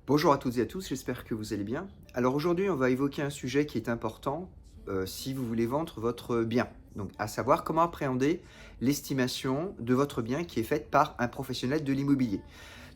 Bonjour à toutes et à tous, j'espère que vous allez bien. Alors aujourd'hui, on va évoquer un sujet qui est important si vous voulez vendre votre bien. Donc, à savoir comment appréhender l'estimation de votre bien qui est faite par un professionnel de l'immobilier.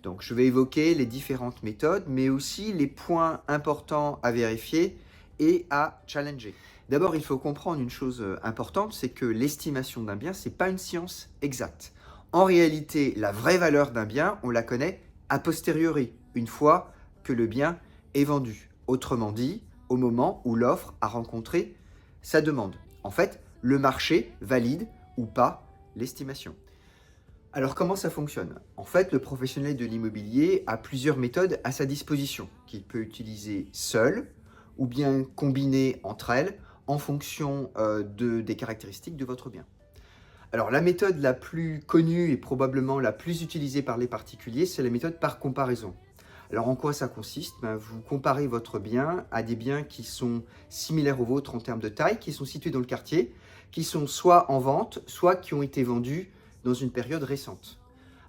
Donc, je vais évoquer les différentes méthodes, mais aussi les points importants à vérifier et à challenger. D'abord, il faut comprendre une chose importante, c'est que l'estimation d'un bien, ce n'est pas une science exacte. En réalité, la vraie valeur d'un bien, on la connaît a posteriori, une fois que le bien est vendu. Autrement dit, au moment où l'offre a rencontré sa demande. En fait, le marché valide ou pas l'estimation. Alors comment ça fonctionne? En fait, le professionnel de l'immobilier a plusieurs méthodes à sa disposition, qu'il peut utiliser seul ou bien combiner entre elles en fonction des caractéristiques de votre bien. Alors la méthode la plus connue et probablement la plus utilisée par les particuliers, c'est la méthode par comparaison. Alors en quoi ça consiste? Vous comparez votre bien à des biens qui sont similaires aux vôtres en termes de taille, qui sont situés dans le quartier, qui sont soit en vente, soit qui ont été vendus dans une période récente.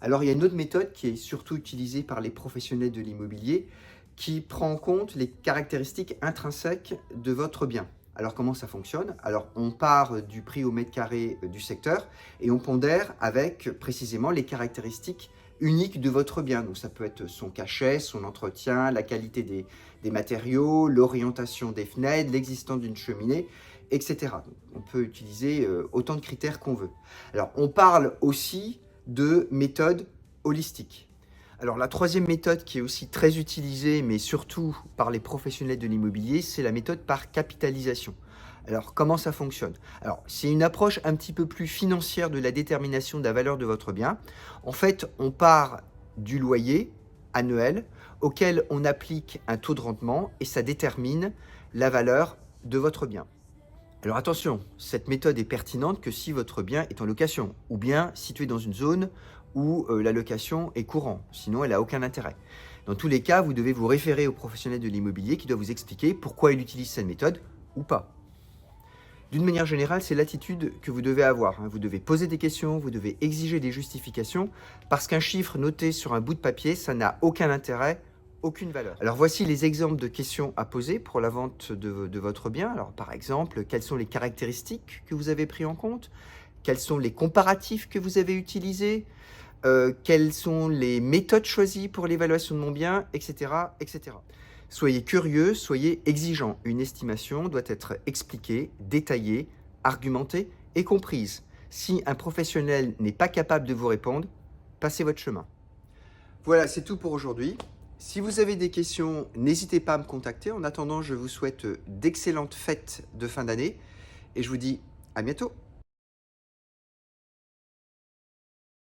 Alors il y a une autre méthode qui est surtout utilisée par les professionnels de l'immobilier, qui prend en compte les caractéristiques intrinsèques de votre bien. Alors comment ça fonctionne? Alors on part du prix au mètre carré du secteur et on pondère avec précisément les caractéristiques uniques de votre bien. Donc ça peut être son cachet, son entretien, la qualité des matériaux, l'orientation des fenêtres, l'existence d'une cheminée, etc. Donc, on peut utiliser autant de critères qu'on veut. Alors on parle aussi de méthode holistique. Alors la troisième méthode qui est aussi très utilisée, mais surtout par les professionnels de l'immobilier, c'est la méthode par capitalisation. Alors comment ça fonctionne? Alors c'est une approche un petit peu plus financière de la détermination de la valeur de votre bien. En fait, on part du loyer annuel auquel on applique un taux de rendement et ça détermine la valeur de votre bien. Alors attention, cette méthode est pertinente que si votre bien est en location ou bien situé dans une zone où la location est courante, sinon elle n'a aucun intérêt. Dans tous les cas, vous devez vous référer au professionnel de l'immobilier qui doit vous expliquer pourquoi il utilise cette méthode ou pas. D'une manière générale, c'est l'attitude que vous devez avoir. Vous devez poser des questions, vous devez exiger des justifications, parce qu'un chiffre noté sur un bout de papier, ça n'a aucun intérêt, aucune valeur. Alors voici les exemples de questions à poser pour la vente de votre bien. Alors par exemple, quelles sont les caractéristiques que vous avez pris en compte? Quels sont les comparatifs que vous avez utilisés? Quelles sont les méthodes choisies pour l'évaluation de mon bien, etc., etc. Soyez curieux, soyez exigeant. Une estimation doit être expliquée, détaillée, argumentée et comprise. Si un professionnel n'est pas capable de vous répondre, passez votre chemin. Voilà, c'est tout pour aujourd'hui. Si vous avez des questions, n'hésitez pas à me contacter. En attendant, je vous souhaite d'excellentes fêtes de fin d'année et je vous dis à bientôt.